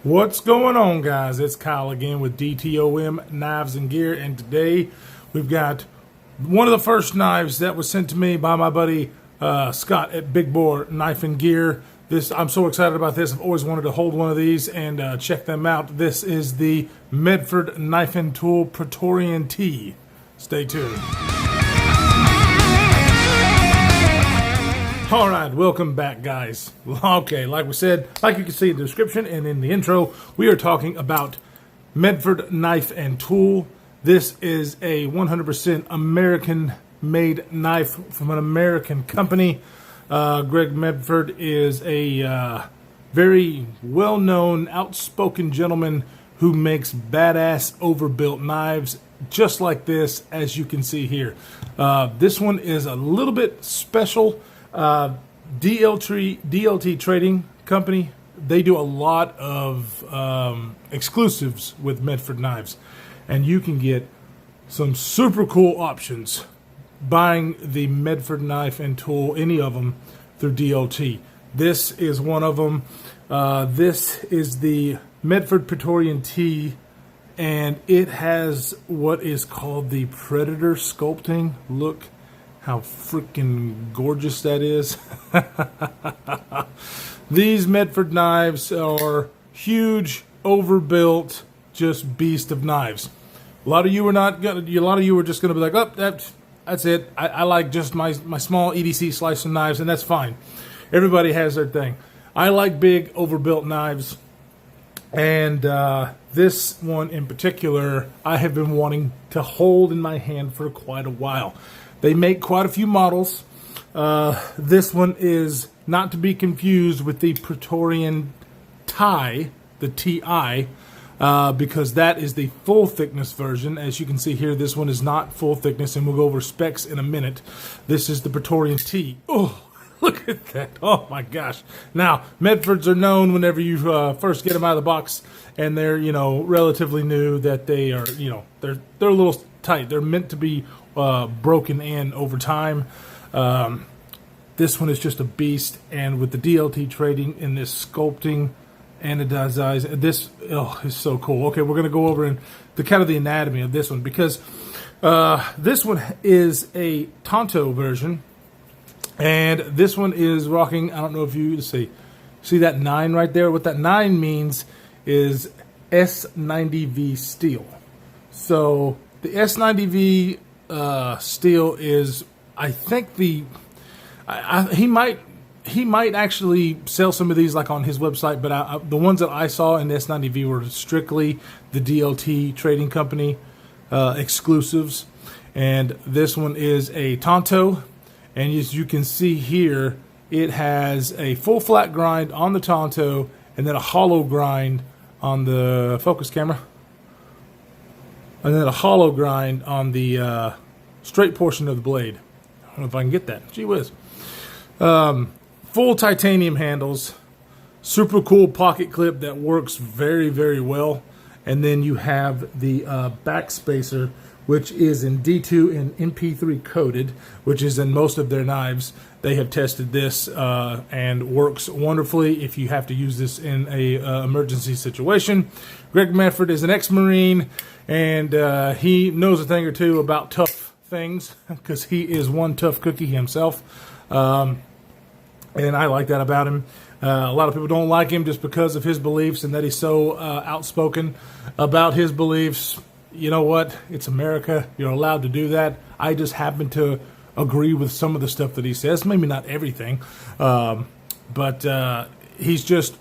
What's going on, guys? It's Kyle again with DTOM Knives and Gear, and today we've got one of the first knives that was sent to me by my buddy Scott at Big Bore Knife and Gear. I'm so excited about this. I've always wanted to hold one of these and check them out. This is the Medford Knife and Tool Praetorian T. Stay tuned. All right, welcome back, guys. Okay, like we said, like you can see in the description and in the intro, we are talking about Medford Knife and Tool. This is a 100% American-made knife from an American company. Greg Medford is a very well-known, outspoken gentleman who makes badass overbuilt knives just like this, as you can see here. This one is a little bit special. DLT Trading Company, they do a lot of exclusives with Medford knives, and you can get some super cool options buying the Medford knife and tool, any of them, through DLT. This is one of them. This is the Medford Praetorian T, and it has what is called the Predator sculpting. Look how freaking gorgeous that is. These Medford knives are huge, overbuilt, just beast of knives. A lot of you were just gonna be like, oh, that's it. I like just my small EDC slicing knives, and that's fine. Everybody has their thing. I like big, overbuilt knives, and this one in particular, I have been wanting to hold in my hand for quite a while. They make quite a few models. This one is not to be confused with the Praetorian Tie, the TI, because that is the full thickness version. As you can see here, this one is not full thickness, and we'll go over specs in a minute. This is the Praetorian T. Oh, look at that. Oh my gosh. Now, Medfords are known whenever you first get them out of the box and they're, relatively new, that they are, they're a little tight. They're meant to be broken in over time. This one is just a beast, and with the DLT trading in this sculpting and the designs, this is so cool. Okay, we're going to go over in the kind of the anatomy of this one, because this one is a Tonto version, and this one is rocking, I don't know if you see that 9 right there. What that 9 means is S90V steel. So the S90V steel is, I think he might actually sell some of these like on his website, but the ones that I saw in S90V were strictly the DLT Trading Company exclusives, and this one is a Tonto, and as you can see here, it has a full flat grind on the Tonto and then a hollow grind on the focus camera, and then a hollow grind on the straight portion of the blade. I don't know if I can get that. Gee whiz. Full titanium handles. Super cool pocket clip that works very, very well. And then you have the back spacer, which is in D2 and MP3 coated, which is in most of their knives. They have tested this and works wonderfully if you have to use this in a emergency situation. Greg Medford is an ex-Marine, and he knows a thing or two about tough things, because he is one tough cookie himself, and I like that about him. A lot of people don't like him just because of his beliefs and that he's so outspoken about his beliefs. You know what? It's America. You're allowed to do that. I just happen to agree with some of the stuff that he says. Maybe not everything, but he's just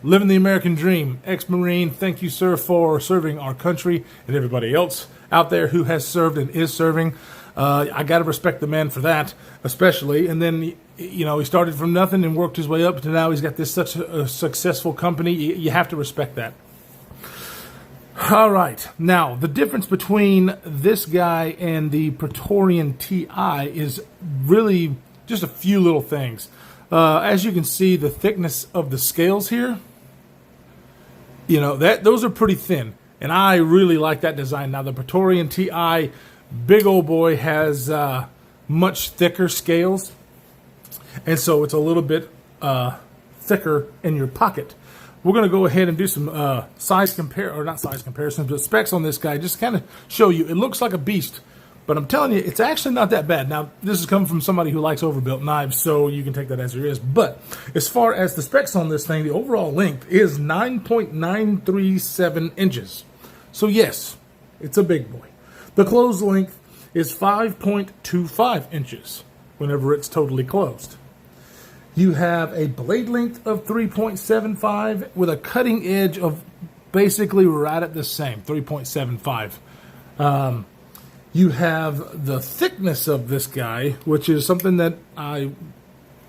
living the American dream. Ex-Marine, thank you, sir, for serving our country, and everybody else out there who has served and is serving. I got to respect the man for that, especially. And then, he started from nothing and worked his way up to now he's got such a successful company. You have to respect that. All right. Now, the difference between this guy and the Praetorian TI is really just a few little things. As you can see, the thickness of the scales here, those are pretty thin, and I really like that design. Now, the Praetorian TI, big old boy, has much thicker scales, and so it's a little bit thicker in your pocket. we're going to go ahead and do some not size comparisons, but specs on this guy, just to kind of show you. It looks like a beast, but I'm telling you, it's actually not that bad. Now, this is coming from somebody who likes overbuilt knives, so you can take that as it is. But as far as the specs on this thing, the overall length is 9.937 inches. So yes, it's a big boy. The closed length is 5.25 inches whenever it's totally closed. You have a blade length of 3.75 with a cutting edge of basically right at the same, 3.75. You have the thickness of this guy, which is something that I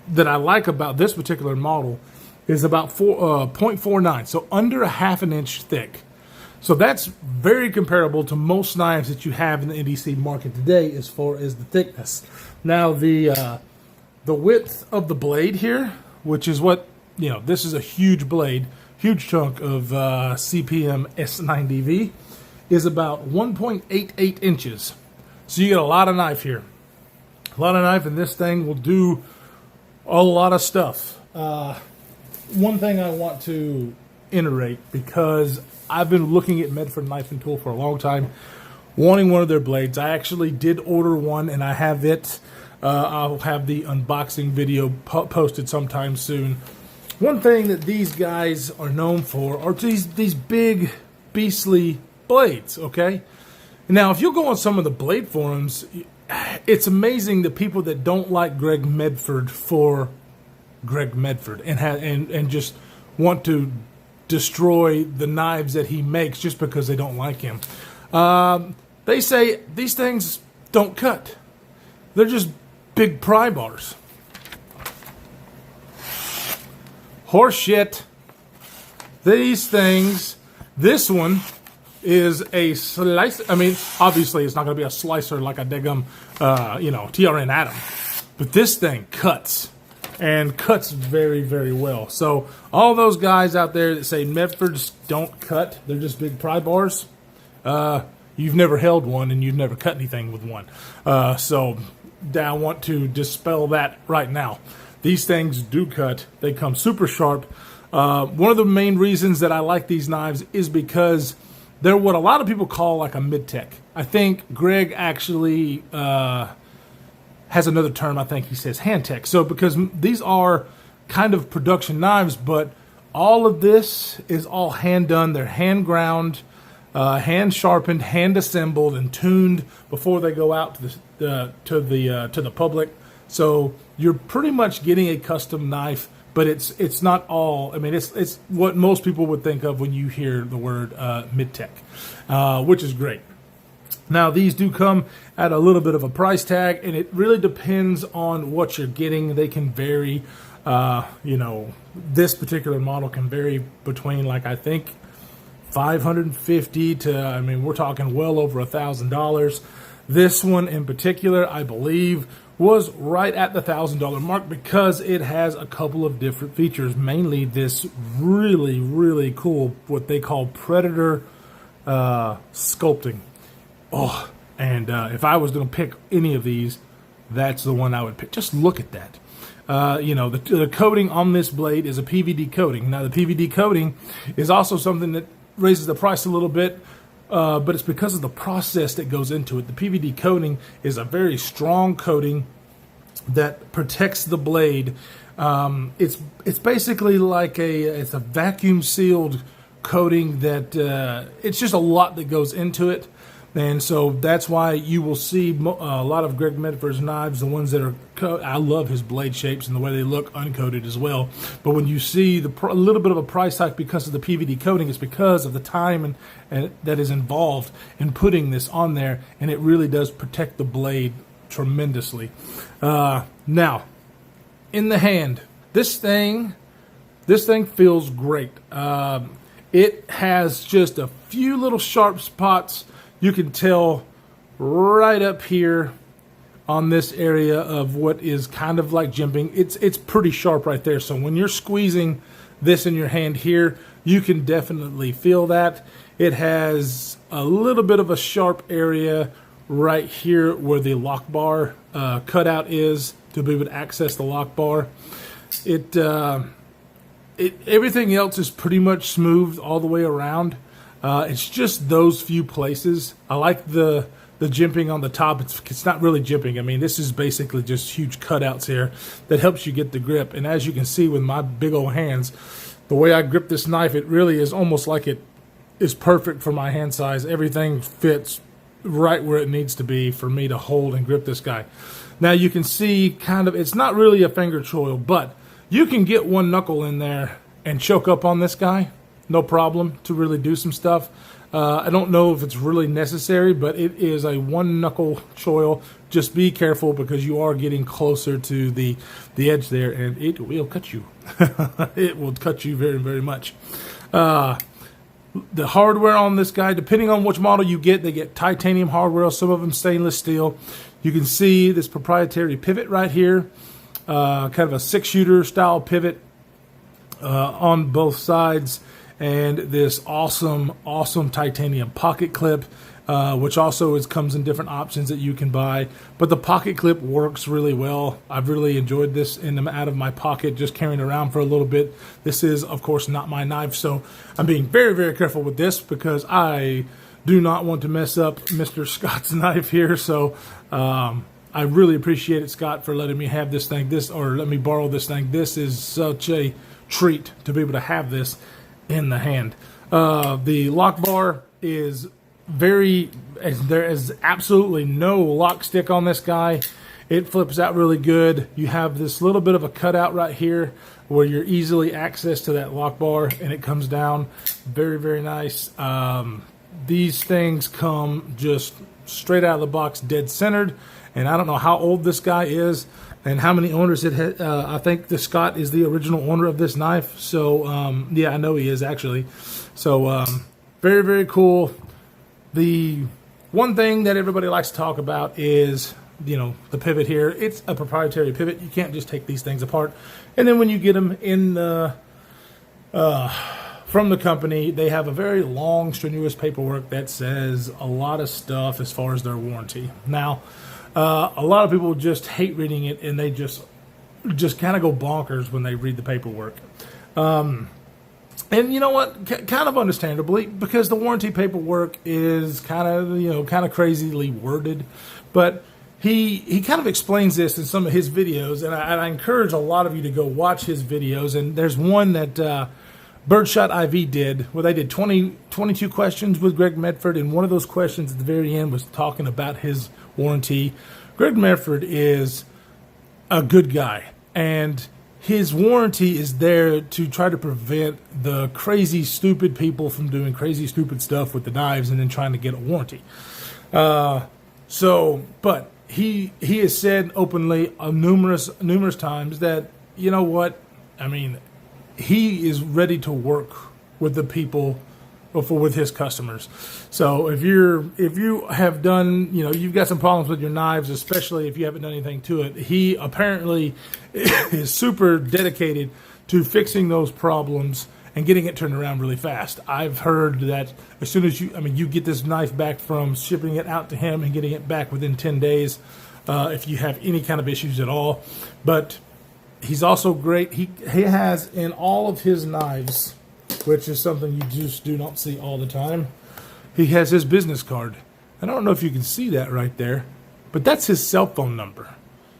like about this particular model, is about 0.49, so under a half an inch thick. So that's very comparable to most knives that you have in the NDC market today as far as the thickness. Now the width of the blade here, which is what, this is a huge blade, huge chunk of CPM S9DV, is about 1.88 inches. So you get a lot of knife here. A lot of knife, and this thing will do a lot of stuff. One thing I want to iterate, because I've been looking at Medford Knife and Tool for a long time, wanting one of their blades. I actually did order one, and I have it. I'll have the unboxing video posted sometime soon. One thing that these guys are known for are these big, beastly blades, okay? Now, if you go on some of the blade forums, it's amazing the people that don't like Greg Medford for Greg Medford and just want to destroy the knives that he makes just because they don't like him. They say these things don't cut. They're just big pry bars. Horse shit. These things, this one is a slice. I mean, obviously it's not going to be a slicer like a Degum, TRN Atom. But this thing cuts. And cuts very, very well. So all those guys out there that say Medfords don't cut, they're just big pry bars, you've never held one and you've never cut anything with one. So I want to dispel that right now. These things do cut. They come super sharp. One of the main reasons that I like these knives is because they're what a lot of people call like a mid-tech. I think Greg actually has another term. I think he says hand tech. So because these are kind of production knives, but all of this is all hand done. They're hand ground, hand sharpened, hand assembled, and tuned before they go out to the public. So you're pretty much getting a custom knife, but it's not all. I mean, it's what most people would think of when you hear the word mid-tech, which is great. Now, these do come at a little bit of a price tag, and it really depends on what you're getting. They can vary. This particular model can vary between, like, I think $550 to, I mean, we're talking well over $1,000. This one in particular, I believe, was right at the $1,000 mark because it has a couple of different features, mainly this really, really cool, what they call Predator sculpting. Oh, and if I was going to pick any of these, that's the one I would pick. Just look at that. The coating on this blade is a PVD coating. Now, the PVD coating is also something that raises the price a little bit, but it's because of the process that goes into it. The PVD coating is a very strong coating that protects the blade. It's basically like it's a vacuum sealed coating that it's just a lot that goes into it. And so that's why you will see a lot of Greg Medford's knives, the ones that are I love his blade shapes and the way they look uncoated as well. But when you see a little bit of a price hike because of the PVD coating, it's because of the time and that is involved in putting this on there, and it really does protect the blade tremendously. Now, in the hand, this thing feels great. It has just a few little sharp spots. You can tell right up here on this area of what is kind of like jimping. It's pretty sharp right there. So when you're squeezing this in your hand here, you can definitely feel that. It has a little bit of a sharp area right here where the lock bar cutout is to be able to access the lock bar. It everything else is pretty much smooth all the way around. It's just those few places. I like the jimping on the top. It's not really jimping. I mean, this is basically just huge cutouts here that helps you get the grip. And as you can see with my big old hands, the way I grip this knife, it really is almost like it is perfect for my hand size. Everything fits right where it needs to be for me to hold and grip this guy. Now you can see it's not really a finger choil, but you can get one knuckle in there and choke up on this guy. No problem to really do some stuff. I don't know if it's really necessary, but it is a one knuckle choil. Just be careful because you are getting closer to the edge there, and it will cut you. It will cut you very, very much. The hardware on this guy, depending on which model you get, they get titanium hardware, some of them stainless steel. You can see this proprietary pivot right here, kind of a 6-shooter style pivot on both sides, and this awesome titanium pocket clip, which also comes in different options that you can buy. But the pocket clip works really well. I've really enjoyed this in and out of my pocket, just carrying it around for a little bit. This is, of course, not my knife, so I'm being very, very careful with this because I do not want to mess up Mr. Scott's knife here. So I really appreciate it, Scott, for letting me have this thing, or let me borrow this thing. This is such a treat to be able to have this in the hand. The lock bar is there is absolutely no lock stick on this guy. It flips out really good. You have this little bit of a cutout right here where you're easily access to that lock bar, and it comes down very, very nice. These things come just straight out of the box, dead centered, and I don't know how old this guy is and how many owners it had. I think the Scott is the original owner of this knife. So, yeah, I know he is actually. So, very, very cool. The one thing that everybody likes to talk about is, the pivot here. It's a proprietary pivot. You can't just take these things apart. And then when you get them in from the company, they have a very long, strenuous paperwork that says a lot of stuff as far as their warranty. Now, a lot of people just hate reading it, and they just kind of go bonkers when they read the paperwork. And you know what? Kind of understandably, because the warranty paperwork is kind of crazily worded. But he kind of explains this in some of his videos, and I encourage a lot of you to go watch his videos. And there's one that Birdshot IV did, where they did 22 questions with Greg Medford, and one of those questions at the very end was talking about his warranty. Greg Medford is a good guy, and his warranty is there to try to prevent the crazy, stupid people from doing crazy, stupid stuff with the knives and then trying to get a warranty. But he has said openly numerous times that, you know what, I mean, he is ready to work with the people with his customers. So if you have done, you've got some problems with your knives, especially if you haven't done anything to it, he apparently is super dedicated to fixing those problems and getting it turned around really fast. I've heard that as soon as you get this knife back from shipping it out to him and getting it back within 10 days, if you have any kind of issues at all. But he's also great. He has in all of his knives, which is something you just do not see all the time, he has his business card. I don't know if you can see that right there, but that's his cell phone number.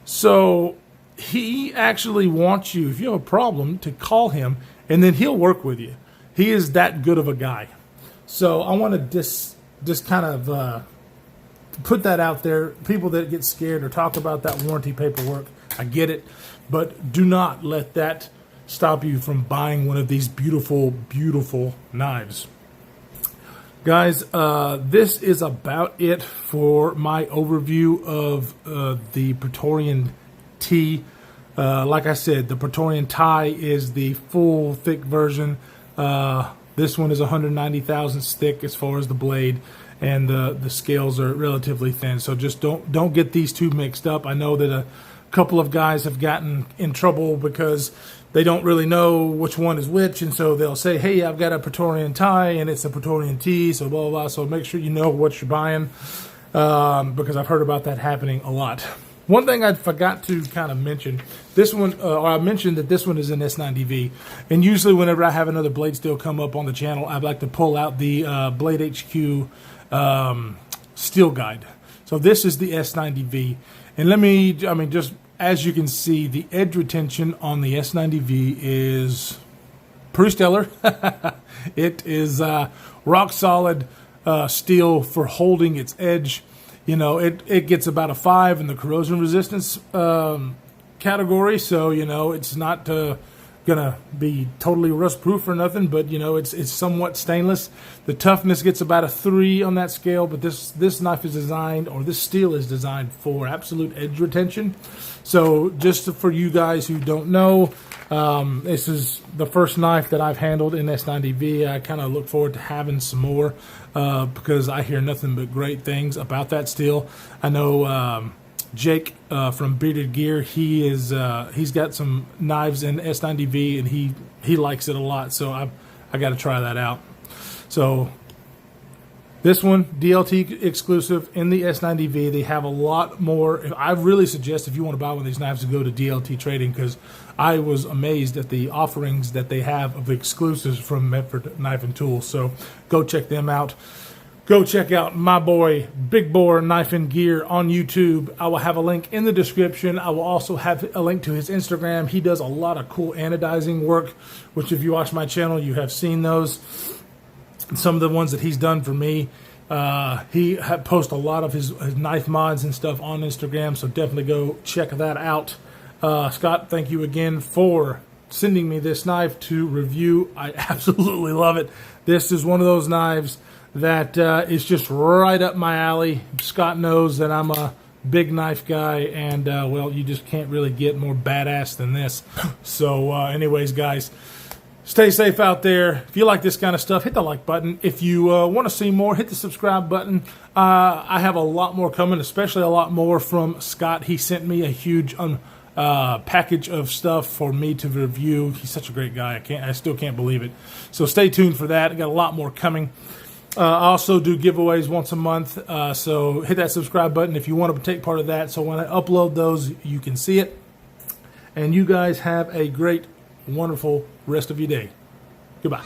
So he actually wants you, if you have a problem, to call him, and then he'll work with you. He is that good of a guy. So I want to just kind of put that out there. People that get scared or talk about that warranty paperwork, I get it, but do not let that stop you from buying one of these beautiful, beautiful knives. Guys, this is about it for my overview of the Praetorian T. Like I said, the Praetorian tie is the full thick version. This one is 190 thousandths thick as far as the blade, and the scales are relatively thin. So just don't get these two mixed up. I know that a couple of guys have gotten in trouble because they don't really know which one is which, and so they'll say, hey, I've got a Praetorian tie, and it's a Praetorian T, so blah, blah, blah. So make sure you know what you're buying, because I've heard about that happening a lot. One thing I forgot to kind of mention, this one, or I mentioned that this one is an S90V, and usually whenever I have another blade steel come up on the channel, I'd like to pull out the Blade HQ steel guide. So this is the S90V, and just as you can see, the edge retention on the S90V is pretty stellar. It is rock solid steel for holding its edge. You know, it gets about a 5 in the corrosion resistance category, so, you know, it's not gonna be totally rust proof or nothing, but, you know, it's somewhat stainless. The toughness gets about a 3 on that scale, but this knife is designed, or this steel is designed for absolute edge retention. So just for you guys who don't know, this is the first knife that I've handled in S90V. I kind of look forward to having some more because I hear nothing but great things about that steel. I know Jake from Bearded Gear, he's got some knives in S90V, and he likes it a lot, so I got to try that out. So this one, DLT exclusive in the S90V. They have a lot more. I really suggest, if you want to buy one of these knives, to go to DLT Trading, because I was amazed at the offerings that they have of exclusives from Medford Knife and Tools. So go check them out. Go check out my boy Big Boar Knife and Gear on YouTube. I will have a link in the description. I will also have a link to his Instagram. He does a lot of cool anodizing work, which if you watch my channel, you have seen those. Some of the ones that he's done for me. He posts a lot of his knife mods and stuff on Instagram, so definitely go check that out. Scott, thank you again for sending me this knife to review. I absolutely love it. This is one of those knives that is just right up my alley. Scott knows that I'm a big knife guy, and well, you just can't really get more badass than this. So anyways, guys, stay safe out there. If you like this kind of stuff, hit the like button. If you want to see more, hit the subscribe button. I have a lot more coming, especially a lot more from Scott. He sent me a huge package of stuff for me to review. He's such a great guy. I still can't believe it. So stay tuned for that. I got a lot more coming. I also do giveaways once a month, so hit that subscribe button if you want to take part of that. So when I upload those, you can see it. And you guys have a great, wonderful rest of your day. Goodbye.